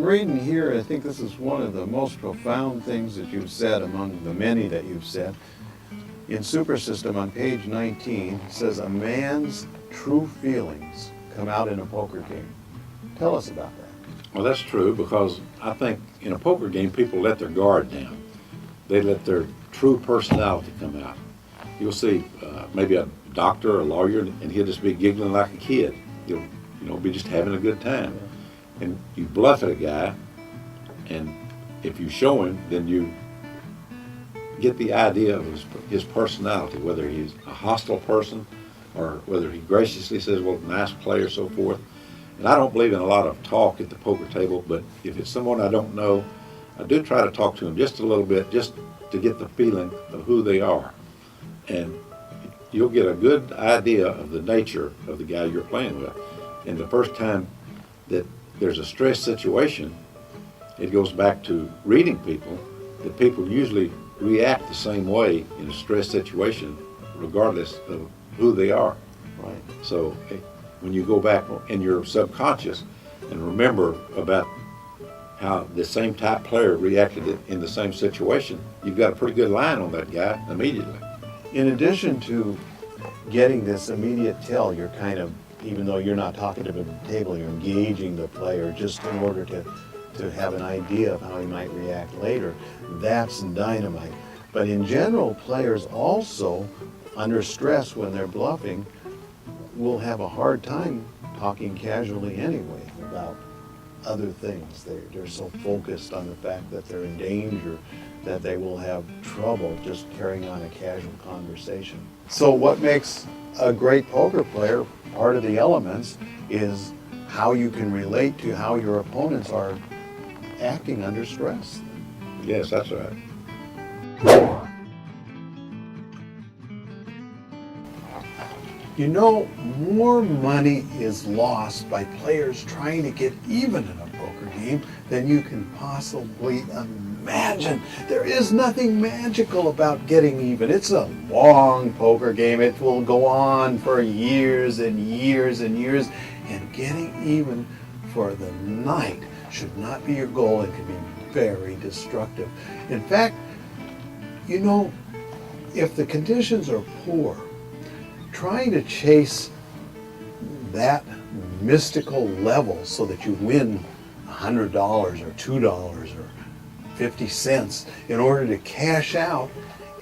reading here, I think this is one of the most profound things that you've said among the many that you've said. In Super System on page 19, it says, a man's true feelings come out in a poker game. Tell us about that. Well, that's true, because I think in a poker game, people let their guard down. They let their true personality come out. You'll see maybe a doctor or a lawyer, and he'll just be giggling like a kid. He'll, be just having a good time. And you bluff at a guy, and if you show him, then you get the idea of his personality, whether he's a hostile person or whether he graciously says, well, nice play or so forth. And I don't believe in a lot of talk at the poker table, but if it's someone I don't know, I do try to talk to them just a little bit, just to get the feeling of who they are. And you'll get a good idea of the nature of the guy you're playing with. And the first time that there's a stress situation, it goes back to reading people, that people usually react the same way in a stress situation, regardless of who they are. Right. So when you go back in your subconscious and remember about how the same type player reacted in the same situation, you've got a pretty good line on that guy immediately. In addition to getting this immediate tell, you're kind of, even though you're not talking to the table, you're engaging the player just in order to have an idea of how he might react later. That's dynamite. But in general, players also, under stress when they're bluffing, will have a hard time talking casually anyway about other things. They're so focused on the fact that they're in danger that they will have trouble just carrying on a casual conversation. So what makes a great poker player, part of the elements, is how you can relate to how your opponents are acting under stress. Yes, that's right. You know, more money is lost by players trying to get even in a poker game than you can possibly imagine. There is nothing magical about getting even. It's a long poker game. It will go on for years and years and years, and getting even for the night should not be your goal. It can be very destructive. In fact, you know, if the conditions are poor, trying to chase that mystical level so that you win $100 or $2 or 50 cents in order to cash out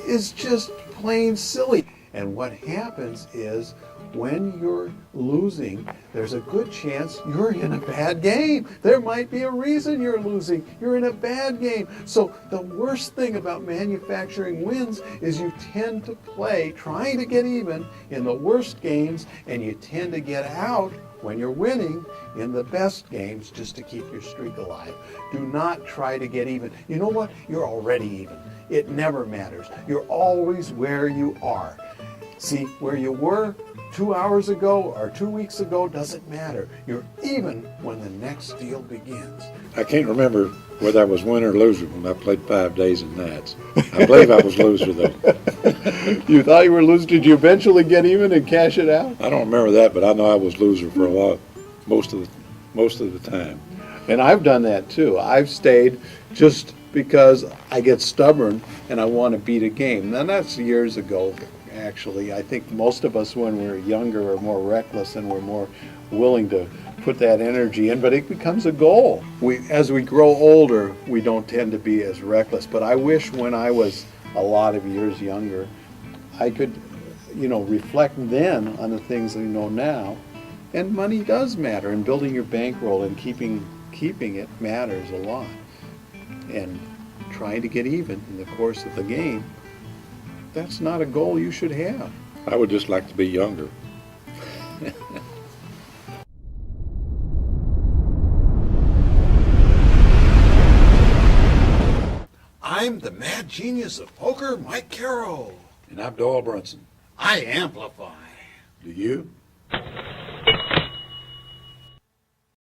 is just plain silly. And what happens is, when you're losing, there's a good chance you're in a bad game. There might be a reason you're losing. You're in a bad game. So the worst thing about manufacturing wins is you tend to play trying to get even in the worst games, and you tend to get out when you're winning in the best games just to keep your streak alive. Do not try to get even. You know what? You're already even. It never matters. You're always where you are. See, where you were 2 hours ago or 2 weeks ago doesn't matter. You're even when the next deal begins. I can't remember whether I was winner or loser when I played 5 days and nights. I believe I was loser, though. You thought you were losing? Did you eventually get even and cash it out? I don't remember that, but I know I was loser for a lot, most of the time. And I've done that too. I've stayed just because I get stubborn and I want to beat a game. Now that's years ago. Actually, I think most of us when we're younger are more reckless and we're more willing to put that energy in, but it becomes a goal. As we grow older, we don't tend to be as reckless, but I wish when I was a lot of years younger, I could, reflect then on the things we know now. And money does matter, and building your bankroll and keeping it matters a lot. And trying to get even in the course of the game, that's not a goal you should have. I would just like to be younger. I'm the mad genius of poker, Mike Caro. And I'm Doyle Brunson. I amplify. Do you?